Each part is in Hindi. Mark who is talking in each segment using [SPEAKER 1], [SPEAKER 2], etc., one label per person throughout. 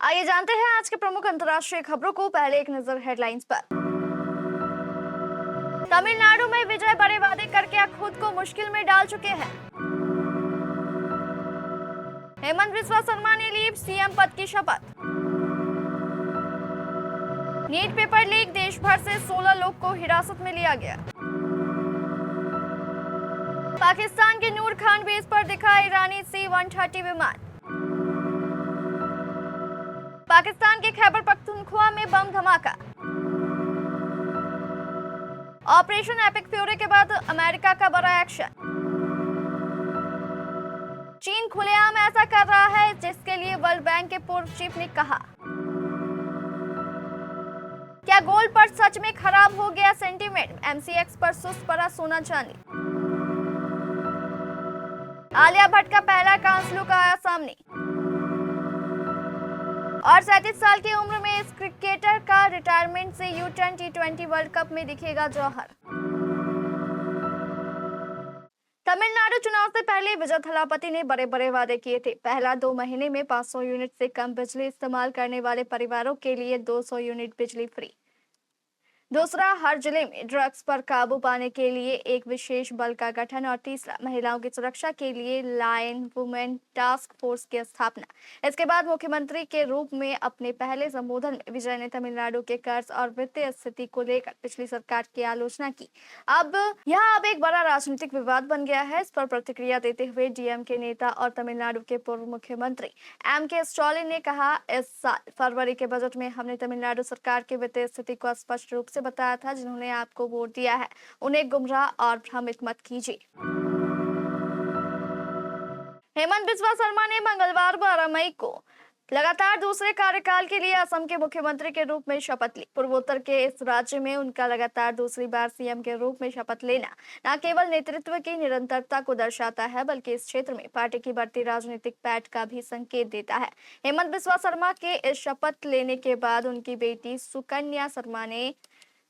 [SPEAKER 1] आइए जानते हैं आज के प्रमुख अंतर्राष्ट्रीय खबरों को। पहले एक नजर हेडलाइंस पर। तमिलनाडु में विजय बड़े वादे करके खुद को मुश्किल में डाल चुके हैं। हेमंत बिस्वा शर्मा ने ली सीएम पद की शपथ। नीट पेपर लीक, देश भर से 16 लोग को हिरासत में लिया गया। पाकिस्तान के नूर खान बेस पर दिखा ईरानी C-130 विमान। पाकिस्तान के खैबर पख्तूनख्वा में बम धमाका। ऑपरेशन एपिक फ्यूरी के बाद अमेरिका का बड़ा एक्शन। चीन खुलेआम ऐसा कर रहा है जिसके लिए वर्ल्ड बैंक के पूर्व चीफ ने कहा। क्या गोल्ड पर सच में खराब हो गया सेंटीमेंट, MCX पर सुस्त पड़ा सोना चांदी। आलिया भट्ट का पहला डांस लुक आया सामने। और 37 साल की उम्र में इस क्रिकेटर का रिटायरमेंट से U10 T20 वर्ल्ड कप में दिखेगा जौहर। तमिलनाडु चुनाव से पहले विजय थलापति ने बड़े बड़े वादे किए थे। पहला 2 महीने में 500 यूनिट से कम बिजली इस्तेमाल करने वाले परिवारों के लिए 200 यूनिट बिजली फ्री। दूसरा, हर जिले में ड्रग्स पर काबू पाने के लिए एक विशेष बल का गठन। और तीसरा, महिलाओं की सुरक्षा के लिए लायन वुमेन टास्क फोर्स की स्थापना। इसके बाद मुख्यमंत्री के रूप में अपने पहले संबोधन में विजय ने तमिलनाडु के कर्ज और वित्तीय स्थिति को लेकर पिछली सरकार की आलोचना की। अब एक बड़ा राजनीतिक विवाद बन गया है। इस पर प्रतिक्रिया देते हुए DMK नेता और तमिलनाडु के पूर्व मुख्यमंत्री MK स्टालिन ने कहा, इस साल फरवरी के बजट में हमने तमिलनाडु सरकार की वित्तीय स्थिति को स्पष्ट रूप से बताया था। जिन्होंने आपको वोट दिया है उन्हें गुमराह और भ्रमित मत कीजिए। हेमंत बिस्वा शर्मा ने मंगलवार 12 मई को लगातार दूसरे कार्यकाल के लिए असम के मुख्यमंत्री के रूप में शपथ ली। पूर्वोत्तर के इस राज्य में उनका लगातार दूसरी बार CM के रूप में शपथ लेना न केवल नेतृत्व की निरंतरता को दर्शाता है, बल्कि इस क्षेत्र में पार्टी की बढ़ती राजनीतिक पैठ का भी संकेत देता है। हेमंत बिस्वा शर्मा के इस शपथ लेने के बाद उनकी बेटी सुकन्या शर्मा ने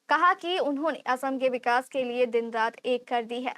[SPEAKER 1] कहा कि उन्होंने असम के विकास के लिए दिन रात एक कर दी है।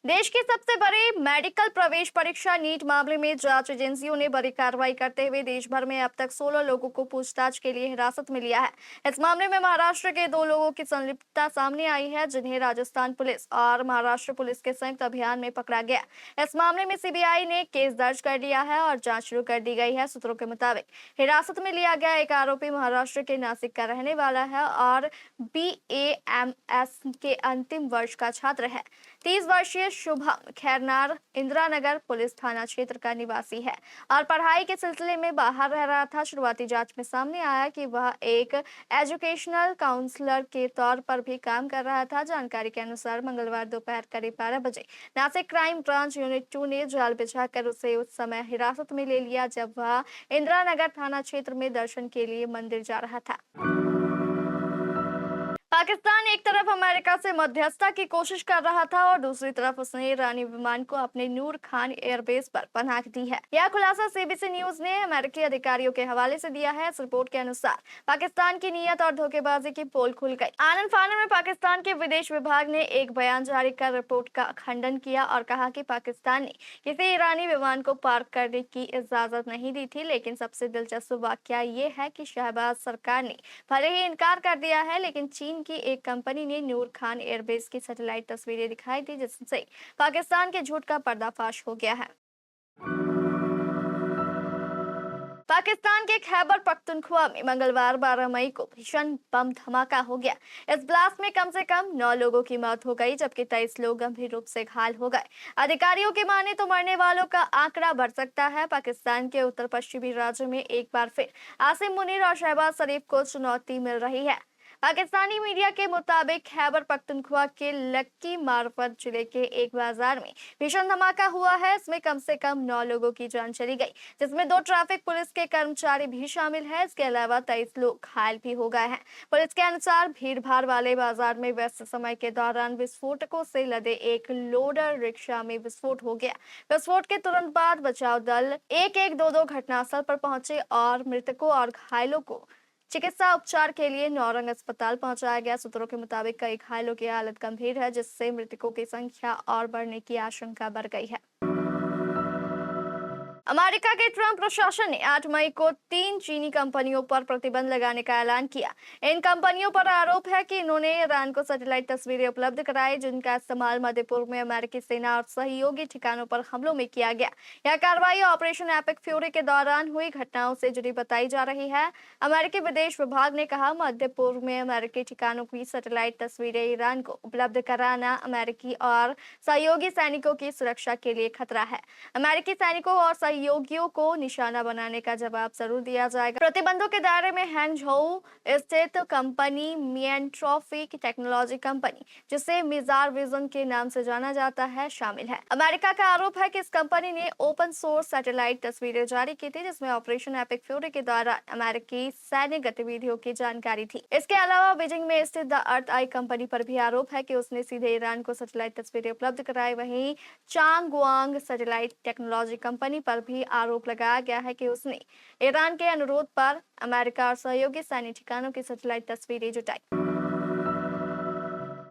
[SPEAKER 1] देश की सबसे बड़ी मेडिकल प्रवेश परीक्षा नीट मामले में जांच एजेंसियों ने बड़ी कार्रवाई करते हुए देश भर में अब तक 16 लोगों को पूछताछ के लिए हिरासत में लिया है। इस मामले में महाराष्ट्र के 2 लोगों की संलिप्तता सामने आई है, जिन्हें राजस्थान पुलिस और महाराष्ट्र पुलिस के संयुक्त अभियान में पकड़ा गया। इस मामले में CBI ने केस दर्ज कर लिया है और जाँच शुरू कर दी गई है। सूत्रों के मुताबिक हिरासत में लिया गया एक आरोपी महाराष्ट्र के नासिक का रहने वाला है और BAMS के अंतिम वर्ष का छात्र है। 30 वर्षीय शुभम खैरनार इंदिरा नगर पुलिस थाना क्षेत्र का निवासी है और पढ़ाई के सिलसिले में बाहर रह रहा था। शुरुआती जांच में सामने आया कि वह एक एजुकेशनल काउंसलर के तौर पर भी काम कर रहा था। जानकारी के अनुसार मंगलवार दोपहर करीब 12 बजे नासिक क्राइम ब्रांच यूनिट 2 ने जाल बिछाकर उसे उस समय हिरासत में ले लिया जब वह इंदिरा नगर थाना क्षेत्र में दर्शन के लिए मंदिर जा रहा था। पाकिस्तान एक तरफ अमेरिका से मध्यस्थता की कोशिश कर रहा था और दूसरी तरफ उसने ईरानी विमान को अपने नूर खान एयरबेस पर पनाह दी है। यह खुलासा CBC न्यूज ने अमेरिकी अधिकारियों के हवाले से दिया है। इस रिपोर्ट के अनुसार पाकिस्तान की नीयत और धोखेबाजी की पोल खुल गई। आनन फानन में पाकिस्तान के विदेश विभाग ने एक बयान जारी कर रिपोर्ट का खंडन किया और कहा कि पाकिस्तान ने किसी ईरानी विमान को पार्क करने की इजाजत नहीं दी थी। लेकिन सबसे दिलचस्प वाकया ये है कि शहबाज सरकार ने भले ही इनकार कर दिया है, लेकिन चीन की एक कंपनी ने नूर खान एयरबेस की सैटेलाइट तस्वीरें दिखाई थी, जिससे पाकिस्तान के झूठ का पर्दाफाश हो गया है। पाकिस्तान के खैबर पख्तूनख्वा में मंगलवार 12 मई को भीषण बम धमाका हो गया। इस ब्लास्ट में कम से कम 9 लोगों की मौत हो गई, जबकि 23 लोग गंभीर रूप से घायल हो गए। अधिकारियों की माने तो मरने वालों का आंकड़ा बढ़ सकता है। पाकिस्तान के उत्तर पश्चिमी राज्यों में एक बार फिर आसिम मुनीर और शहबाज शरीफ को चुनौती मिल रही है। पाकिस्तानी मीडिया के मुताबिक खैबर पख्तूनख्वा के लक्की मारफत जिले के एक बाजार में भीषण धमाका हुआ है। इसमें कम से कम 9 लोगों की जान चली गई, जिसमें 2 ट्रैफिक पुलिस के कर्मचारी भी शामिल हैं। इसके अलावा 23 लोग घायल भी हो गए हैं। पुलिस के अनुसार भीड़ भाड़ वाले बाजार में व्यस्त समय के दौरान विस्फोटकों से लदे एक लोडर रिक्शा में विस्फोट हो गया। विस्फोट के तुरंत बाद बचाव दल 112 घटनास्थल पर पहुंचे और मृतकों और घायलों को चिकित्सा उपचार के लिए नौरंग अस्पताल पहुंचाया गया। सूत्रों के मुताबिक कई घायलों की हालत गंभीर है, जिससे मृतकों की संख्या और बढ़ने की आशंका बढ़ गई है। अमेरिका के ट्रंप प्रशासन ने 8 मई को 3 चीनी कंपनियों पर प्रतिबंध लगाने का ऐलान किया। इन कंपनियों पर आरोप है कि इन्होंने ईरान को सैटेलाइट तस्वीरें उपलब्ध कराई, जिनका इस्तेमाल मध्य पूर्व में अमेरिकी सेना और सहयोगी ठिकानों पर हमलों में किया गया। यह कार्रवाई ऑपरेशन एपिक फ्यूरी के दौरान हुई घटनाओं से जुड़ी बताई जा रही है। अमेरिकी विदेश विभाग ने कहा, मध्य पूर्व में अमेरिकी ठिकानों की सैटेलाइट तस्वीरें ईरान को उपलब्ध कराना अमेरिकी और सहयोगी सैनिकों की सुरक्षा के लिए खतरा है। अमेरिकी सैनिकों और सहयोगियों को निशाना बनाने का जवाब जरूर दिया जाएगा। प्रतिबंधों के दायरे में हैंगझोउ स्थित कंपनी मियनट्रॉफिक टेक्नोलॉजी कंपनी, जिसे मिजार विजन के नाम से जाना जाता है, शामिल है। अमेरिका का आरोप है कि इस कंपनी ने ओपन सोर्स सैटेलाइट तस्वीरें जारी की थी, जिसमें ऑपरेशन एपिक फ्यूरी के दौरान अमेरिकी सैन्य गतिविधियों की जानकारी थी। इसके अलावा बीजिंग में स्थित द अर्थ आई कंपनी पर भी आरोप है कि उसने सीधे ईरान को सैटेलाइट तस्वीरें उपलब्ध कराई। वहीं चांगवांग सैटेलाइट टेक्नोलॉजी कंपनी पर भी आरोप लगाया गया है कि उसने ईरान के अनुरोध पर अमेरिका और सहयोगी सैन्य ठिकानों की सैटेलाइट तस्वीरें जुटाई।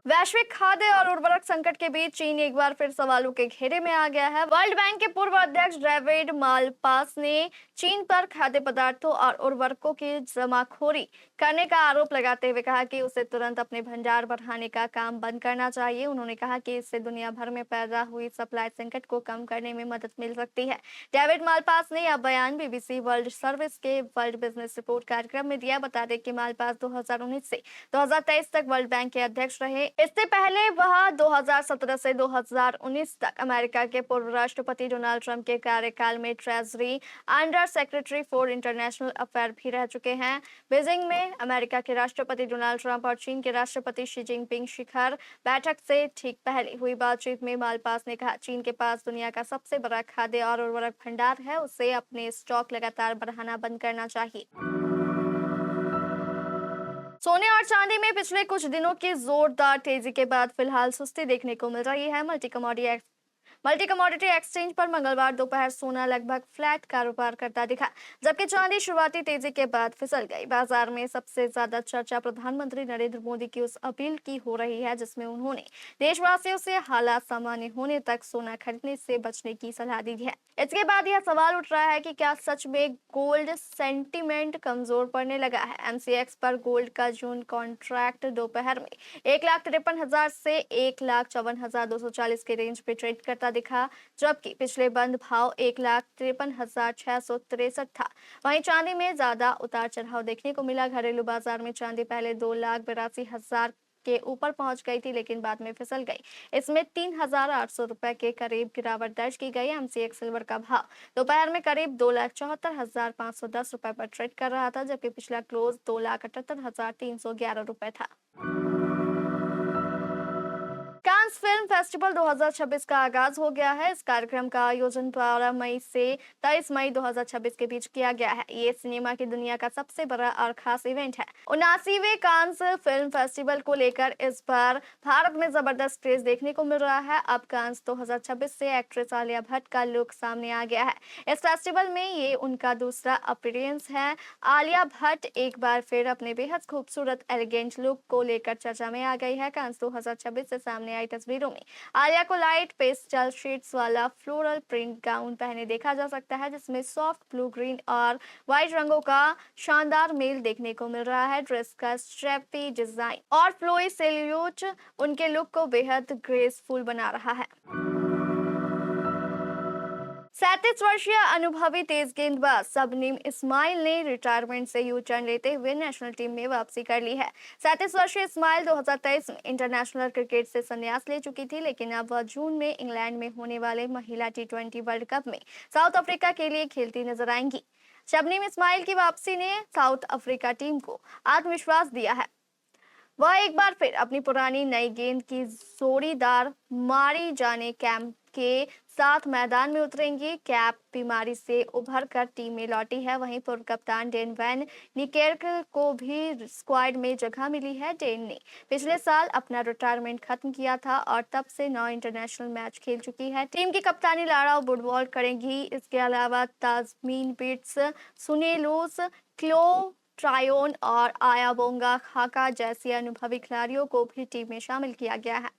[SPEAKER 1] वैश्विक खाद्य और उर्वरक संकट के बीच चीन एक बार फिर सवालों के घेरे में आ गया है। वर्ल्ड बैंक के पूर्व अध्यक्ष डेविड मालपास ने चीन पर खाद्य पदार्थों और उर्वरकों की जमाखोरी करने का आरोप लगाते हुए कहा कि उसे तुरंत अपने भंडार बढ़ाने का काम बंद करना चाहिए। उन्होंने कहा कि इससे दुनिया भर में पैदा हुई सप्लाई संकट को कम करने में मदद मिल सकती है। डेविड मालपास ने यह बयान बीबीसी वर्ल्ड सर्विस के वर्ल्ड बिजनेस रिपोर्ट कार्यक्रम में दिया। बता दें कि मालपास 2019 से 2023 तक वर्ल्ड बैंक के अध्यक्ष रहे। इससे पहले वह 2017 से 2019 तक अमेरिका के पूर्व राष्ट्रपति डोनाल्ड ट्रंप के कार्यकाल में treasury under secretary for international affair भी रह चुके हैं। बीजिंग में अमेरिका के राष्ट्रपति डोनाल्ड ट्रंप और चीन के राष्ट्रपति शी जिनपिंग शिखर बैठक से ठीक पहले हुई बातचीत में मालपास ने कहा, चीन के पास दुनिया का सबसे बड़ा खाद्य और उर्वरक भंडार है, उसे अपने स्टॉक लगातार बढ़ाना बंद करना चाहिए। सोने और चांदी में पिछले कुछ दिनों की जोरदार तेजी के बाद फिलहाल सुस्ती देखने को मिल रही है। मल्टी कमोडिटी एक्सचेंज पर मंगलवार दोपहर सोना लगभग फ्लैट कारोबार करता दिखा, जबकि चांदी शुरुआती तेजी के बाद फिसल गई। बाजार में सबसे ज्यादा चर्चा प्रधानमंत्री नरेंद्र मोदी की उस अपील की हो रही है, जिसमें उन्होंने देशवासियों से हालात सामान्य होने तक सोना खरीदने से बचने की सलाह दी है। इसके बाद यह सवाल उठ रहा है कि क्या सच में गोल्ड सेंटीमेंट कमजोर पड़ने लगा है। एमसीएक्स पर गोल्ड का जून कॉन्ट्रैक्ट दोपहर में 1,53,000 से 1,54,240 के रेंज पे ट्रेड करता दिखा, जबकि पिछले बंद भाव 1,53,663 था। वहीं चांदी में ज्यादा उतार चढ़ाव देखने को मिला। घरेलू बाजार में चांदी पहले 2,82,000 के ऊपर पहुंच गई थी, लेकिन बाद में फिसल गई। इसमें 3,800 रुपए के करीब गिरावट दर्ज की गई। एमसीएक्स सिल्वर का भाव दोपहर में करीब 2,74,510 रुपए पर ट्रेड कर रहा था, जबकि पिछला क्लोज 2,78,311 रुपए था। कांस फिल्म फेस्टिवल 2026 का आगाज हो गया है। इस कार्यक्रम का आयोजन 12 मई से 23 मई 2026 के बीच किया गया है। ये सिनेमा की दुनिया का सबसे बड़ा और खास इवेंट है। 79वें कांस फिल्म फेस्टिवल को लेकर इस बार भारत में जबरदस्त क्रेज देखने को मिल रहा है। अब कांस 2026 से एक्ट्रेस आलिया भट्ट का लुक सामने आ गया है। इस फेस्टिवल में ये उनका दूसरा अपीयरेंस है। आलिया भट्ट एक बार फिर अपने बेहद खूबसूरत एलिगेंट लुक को लेकर चर्चा में आ गई है। कांस 2026 से सामने आई तस्वीरों में आलिया को लाइट पेस्टल शेड्स वाला फ्लोरल प्रिंट गाउन पहने देखा जा सकता है, जिसमें सॉफ्ट ब्लू, ग्रीन और व्हाइट रंगों का शानदार मेल देखने को मिल रहा है। ड्रेस का स्ट्रेपी डिजाइन और फ्लोई सिल्यूट उनके लुक को बेहद ग्रेसफुल बना रहा है। 37 वर्षीय अनुभवी तेज गेंदबाज शबनीम इस्माइल ने रिटायरमेंट से यू टर्न लेते हुए नेशनल टीम में वापसी कर ली है। 37 वर्षीय इस्माइल 2023 में इंटरनेशनल क्रिकेट से संन्यास ले चुकी थी, लेकिन अब वह जून में इंग्लैंड में होने वाले महिला टी20 वर्ल्ड कप में साउथ अफ्रीका के लिए खेलती नजर आएंगी। शबनीम इस्माइल की वापसी ने साउथ अफ्रीका टीम को आत्मविश्वास दिया है। वह एक बार फिर अपनी पुरानी नई गेंद की जोड़ीदार मारी जाने कैंप के साथ मैदान में उतरेंगी। कैप बीमारी से उभर कर टीम में लौटी है। वहीं पूर्व कप्तान डेन वैन निकेर्क को भी स्क्वाड में जगह मिली है। डेन ने पिछले साल अपना रिटायरमेंट खत्म किया था और तब से 9 इंटरनेशनल मैच खेल चुकी है। टीम की कप्तानी लारा वुडवॉल करेंगी। इसके अलावा ताजमीन बिट्स, सुनेलोस, क्लो ट्रायोन और आया बोंगा खाका जैसी अनुभवी खिलाड़ियों को भी टीम में शामिल किया गया है।